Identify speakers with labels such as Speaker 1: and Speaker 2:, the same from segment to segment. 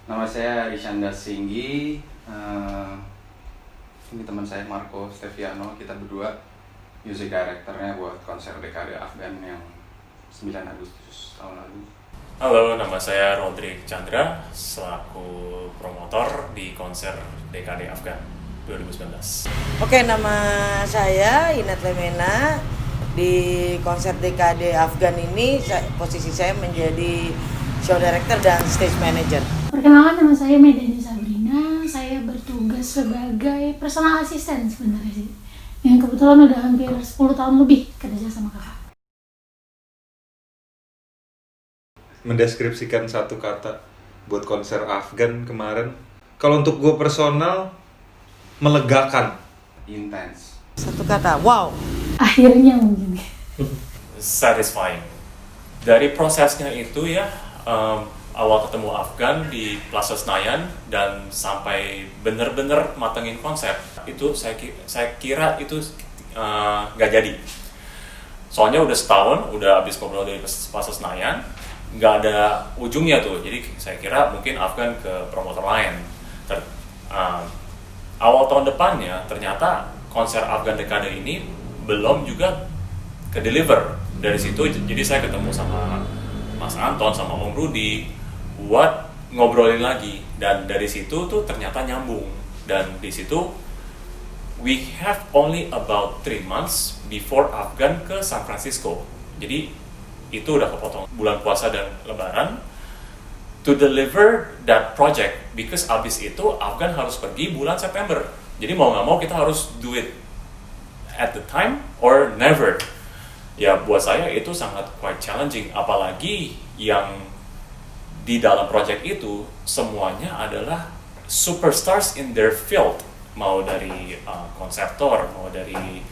Speaker 1: Nama saya Rishanda Singgi. Ini teman saya Marco Steviano. Kita berdua music directornya buat konser Dekade Afgan yang 9 Agustus tahun lalu.
Speaker 2: Halo, nama saya Rodrik Chandra, selaku promotor di konser Dekade Afgan 2019.
Speaker 3: Oke, nama saya Inat Lemena. Di konser Dekade Afgan ini posisi saya menjadi show director dan stage manager.
Speaker 4: Perkenalkan, nama saya Medani Sabrina. Saya bertugas sebagai personal assistant sebenarnya sih. Yang kebetulan udah hampir 10 tahun lebih kerja sama kakak.
Speaker 5: Mendeskripsikan satu kata buat konser Afgan kemarin. Kalau untuk gue personal, melegakan.
Speaker 1: Intens.
Speaker 3: Satu kata, wow.
Speaker 4: Akhirnya mungkin.
Speaker 2: Satisfying. Dari prosesnya itu ya, awal ketemu Afgan di Plaza Senayan dan sampai bener-bener matengin konsep itu saya kira itu nggak jadi. Soalnya udah setahun, udah habis ngobrol dari Plaza Senayan, nggak ada ujungnya tuh. Jadi saya kira mungkin Afgan ke promotor lain. Awal tahun depannya ternyata konser Afgan Dekade ini belum juga ke deliver. Dari situ jadi saya ketemu sama Mas Anton sama Om Rudi buat ngobrolin lagi, dan dari situ tuh ternyata nyambung. Dan di situ we have only about 3 months before Afgan ke San Francisco. Jadi itu udah kepotong bulan puasa dan lebaran to deliver that project, because abis itu Afgan harus pergi bulan September. Jadi mau nggak mau kita harus do it at the time or never. Ya buat saya itu sangat quite challenging, apalagi yang di dalam project itu semuanya adalah superstars in their field, mau dari konseptor, mau dari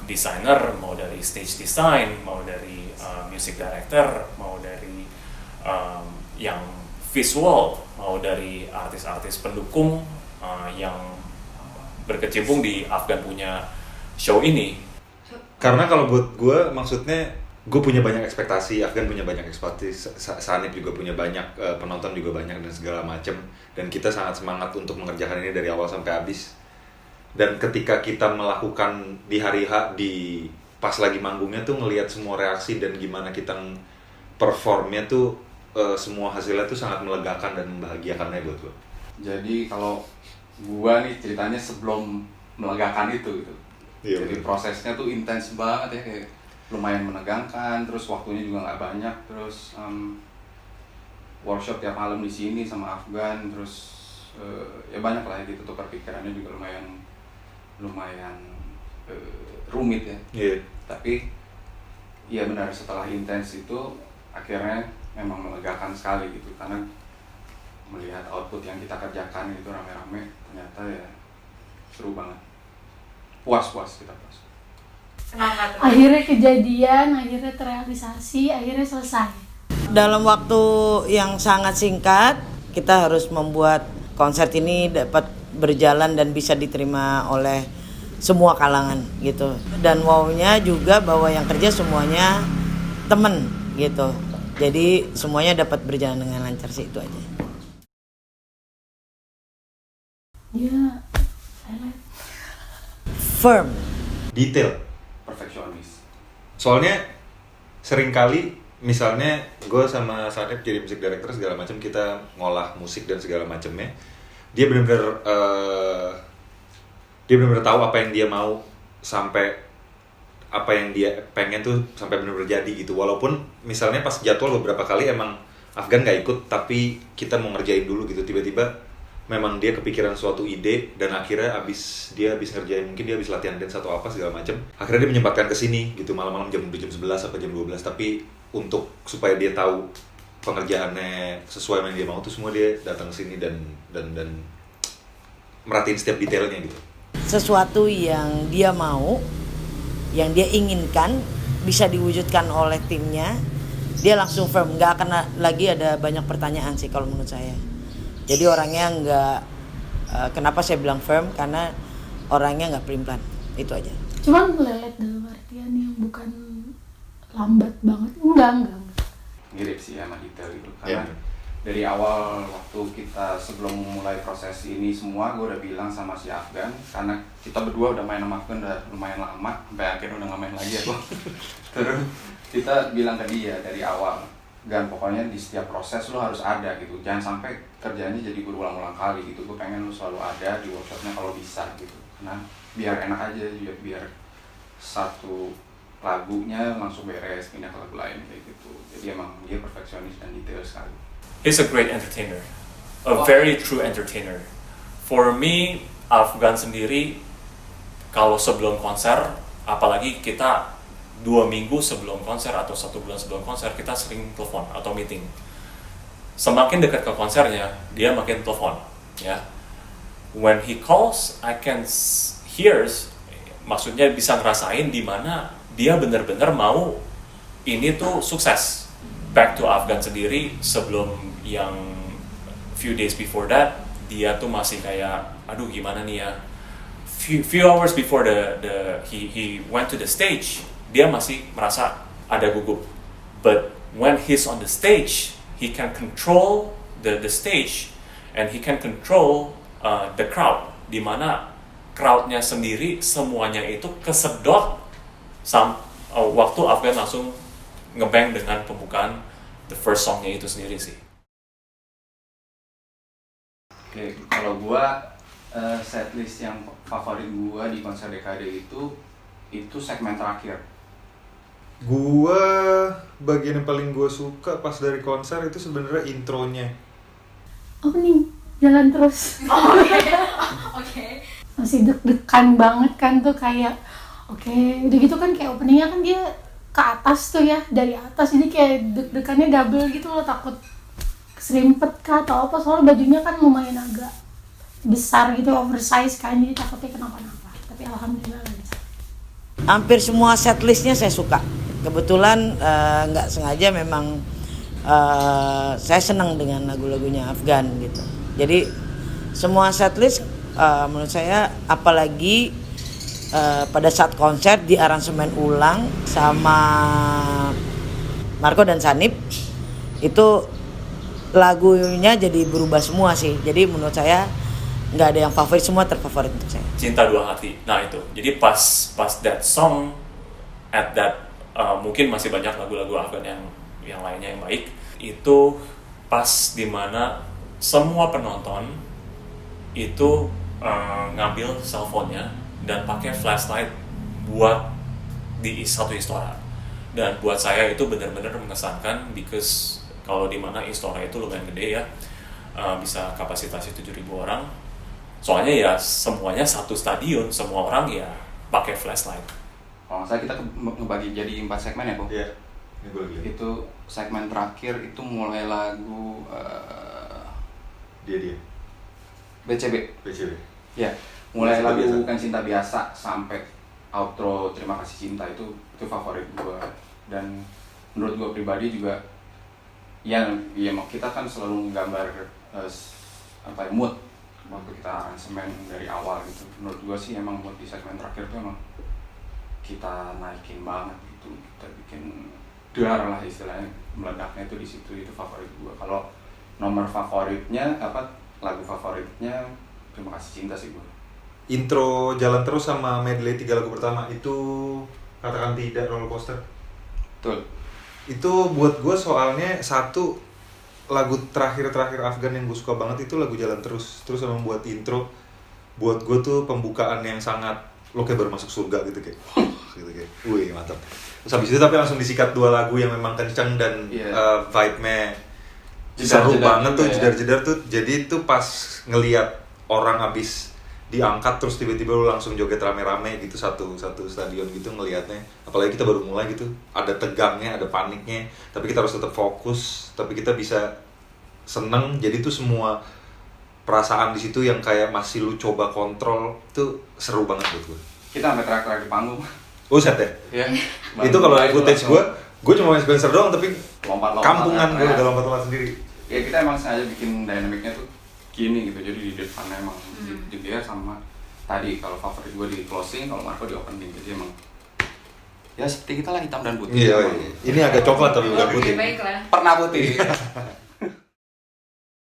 Speaker 2: designer, mau dari stage design, mau dari music director, mau dari yang visual, mau dari artis-artis pendukung yang berkecimpung di Afgan punya show ini.
Speaker 5: Karena kalau buat gue, maksudnya gue punya banyak ekspektasi, Afgan punya banyak ekspektasi, Sanip juga punya banyak, penonton juga banyak dan segala macem. Dan kita sangat semangat untuk mengerjakan ini dari awal sampai habis. Dan ketika kita melakukan di hari H, di pas lagi manggungnya tuh ngelihat semua reaksi dan gimana kita performnya tuh, semua hasilnya tuh sangat melegakan dan membahagiakannya buat gue.
Speaker 1: Jadi kalau gua nih ceritanya sebelum melegakan itu gitu.
Speaker 5: Iya,
Speaker 1: Jadi
Speaker 5: betul.
Speaker 1: prosesnya tuh intens banget ya, kayak lumayan menegangkan, terus waktunya juga nggak banyak, terus workshop tiap malam di sini sama Afgan, terus ya banyak lah ya gitu, tukar pikirannya juga lumayan rumit ya.
Speaker 5: Iya.
Speaker 1: Tapi ya benar, setelah intens itu akhirnya memang melegakan sekali gitu, karena melihat output yang kita kerjakan itu rame-rame, ternyata ya seru banget. Puas kita puas.
Speaker 4: Akhirnya kejadian, akhirnya terrealisasi, akhirnya selesai.
Speaker 3: Dalam waktu yang sangat singkat, kita harus membuat konser ini dapat berjalan dan bisa diterima oleh semua kalangan gitu. Dan wow-nya juga bahwa yang kerja semuanya temen gitu. Jadi semuanya dapat berjalan dengan lancar sih, itu aja.
Speaker 4: Ya,
Speaker 3: Firm.
Speaker 5: Detail.
Speaker 1: Perfeksionis.
Speaker 5: Soalnya seringkali misalnya gue sama Sanip jadi music director segala macam, kita ngolah musik dan segala macamnya, dia benar-benar tahu apa yang dia mau, sampai apa yang dia pengen tuh sampai benar-benar jadi gitu. Walaupun misalnya pas jadwal beberapa kali emang Afgan nggak ikut, tapi kita mau ngerjain dulu gitu, tiba-tiba memang dia kepikiran suatu ide dan akhirnya dia habis ngerjain, mungkin dia habis latihan dance atau apa segala macam, akhirnya dia menyempatkan ke sini gitu malam-malam jam 11 atau jam 12, tapi untuk supaya dia tahu pengerjaannya sesuai yang dia mau tuh semua dia datang ke sini dan merhatiin setiap detailnya gitu.
Speaker 3: Sesuatu yang dia mau, yang dia inginkan bisa diwujudkan oleh timnya, dia langsung firm, nggak akan lagi ada banyak pertanyaan sih kalau menurut saya. Jadi orangnya nggak, kenapa saya bilang firm, karena orangnya nggak pelin-pelan, itu aja.
Speaker 4: Cuman lelet dalam artian yang bukan lambat banget, enggak.
Speaker 1: Mirip sih sama detail itu, karena dari awal waktu kita sebelum mulai proses ini semua, gue udah bilang sama si Afgan, karena kita berdua udah main sama Afgan udah lumayan lama, sampai akhirnya udah gak main lagi aku. Terus kita bilang ke dia dari awal, Gan, pokoknya di setiap proses lo harus ada gitu, jangan sampai kerjanya jadi berulang-ulang kali gitu. Gue pengen lo selalu ada di workshopnya kalau bisa gitu, karena biar enak aja juga, biar satu lagunya langsung beres pindah ke lagu lain kayak gitu. Jadi emang dia perfeksionis dan detail sekali.
Speaker 2: He's a great entertainer, a very true entertainer. For me, Afgan sendiri kalau sebelum konser, apalagi kita 2 minggu sebelum konser atau 1 bulan sebelum konser, kita sering telepon atau meeting. Semakin dekat ke konsernya, dia makin telepon, ya. When he calls, I can hears, maksudnya bisa ngerasain di mana dia benar-benar mau ini tuh sukses. Back to Afgan sendiri, sebelum yang few days before that, dia tuh masih kayak, aduh gimana nih ya. Few hours before he went to the stage, dia masih merasa ada gugup. But when he's on the stage, he can control the stage and he can control the crowd. Dimana crowdnya sendiri semuanya itu kesedot waktu Afgan langsung ngebang dengan pembukaan the first songnya itu sendiri sih.
Speaker 1: Oke, kalau gua setlist yang favorit gua di konser Dekade itu segmen terakhir.
Speaker 5: Gua bagian yang paling gua suka pas dari konser itu sebenarnya intronya.
Speaker 4: Opening jalan terus.
Speaker 6: Oke.
Speaker 4: Masih deg-degan banget kan tuh, kayak oke, udah gitu kan kayak openingnya kan dia ke atas tuh ya, dari atas, jadi kayak deg-degannya double gitu loh, takut keserimpet kah atau apa, soalnya bajunya kan lumayan agak besar gitu, oversize kan, jadi takutnya kenapa-napa, tapi alhamdulillah lancar.
Speaker 3: Hampir semua setlistnya saya suka. Kebetulan nggak sengaja memang saya senang dengan lagu-lagunya Afgan gitu. Jadi semua setlist menurut saya, apalagi pada saat konser di aransemen ulang sama Marco dan Sanip, itu lagunya jadi berubah semua sih. Jadi menurut saya nggak ada yang favorit, semua terfavorit untuk saya.
Speaker 2: Cinta Dua Hati. Nah itu. Jadi pas that song at that mungkin masih banyak lagu-lagu Afgan yang lainnya yang baik. Itu pas dimana semua penonton itu ngambil cellphone-nya dan pakai flashlight buat di satu Istora. Dan buat saya itu benar-benar mengesankan, because kalau di mana Istora itu lumayan gede ya, bisa kapasitasnya 7.000 orang. Soalnya ya semuanya satu stadion, semua orang ya pakai flashlight.
Speaker 1: Kalau nggak salah kita ngebagi jadi 4 segmen ya, Bang?
Speaker 5: Iya. Ini gua lagi.
Speaker 1: Itu segmen terakhir itu mulai lagu
Speaker 5: Dia.
Speaker 1: BCB. Ya, mulai
Speaker 5: Cinta
Speaker 1: lagu
Speaker 5: Biasa.
Speaker 1: Bukan Cinta Biasa sampai outro Terima Kasih Cinta itu favorit gue. Dan menurut gue pribadi juga, ya kita kan selalu menggambar mood waktu kita aransemen dari awal gitu. Menurut gue sih emang mood di segmen terakhir tuh emang kita naikin banget gitu, kita bikin dar lah istilahnya, meledaknya itu di situ, itu favorit gue. Kalau nomor favoritnya lagu favoritnya Terima Kasih Cinta sih gue.
Speaker 5: Intro Jalan Terus sama medley 3 lagu pertama itu Katakan Tidak, Roller Coaster.
Speaker 1: Betul.
Speaker 5: Itu buat gue soalnya satu lagu terakhir Afgan yang gue suka banget itu lagu Jalan Terus. Terus sama buat intro, buat gue tuh pembukaan yang sangat, lo kayak baru masuk surga gitu kayak gitu kayak, wih mantap. Terus habis itu tapi langsung disikat 2 lagu yang memang kenceng dan vibe-nya seru banget tuh, jedar-jedar tuh. Jadi tuh pas ngelihat orang abis diangkat terus tiba-tiba lu langsung joget rame-rame gitu satu stadion gitu ngelihatnya. Apalagi kita baru mulai gitu, ada tegangnya, ada paniknya, tapi kita harus tetap fokus, tapi kita bisa seneng. Jadi tuh semua perasaan di situ yang kayak masih lu coba kontrol tuh seru banget buat gue.
Speaker 1: Kita sampai teriak-teriak di panggung.
Speaker 5: Oh set ya?
Speaker 1: Iya.
Speaker 5: Itu kalau footage gue cuma main Spencer doang, tapi
Speaker 1: Lompat-lompat,
Speaker 5: kampungan gue
Speaker 1: ya.
Speaker 5: udah lompat-lompat sendiri.
Speaker 1: Ya kita emang sengaja bikin dinamiknya tuh gini gitu, jadi di depannya emang jeder sama tadi kalau favorit gue di closing, kalau Marco di opening, jadi emang ya seperti kita lah, hitam dan putih.
Speaker 5: Iya. Ini agak coklat tapi bukan putih.
Speaker 6: Baiklah.
Speaker 1: Pernah putih.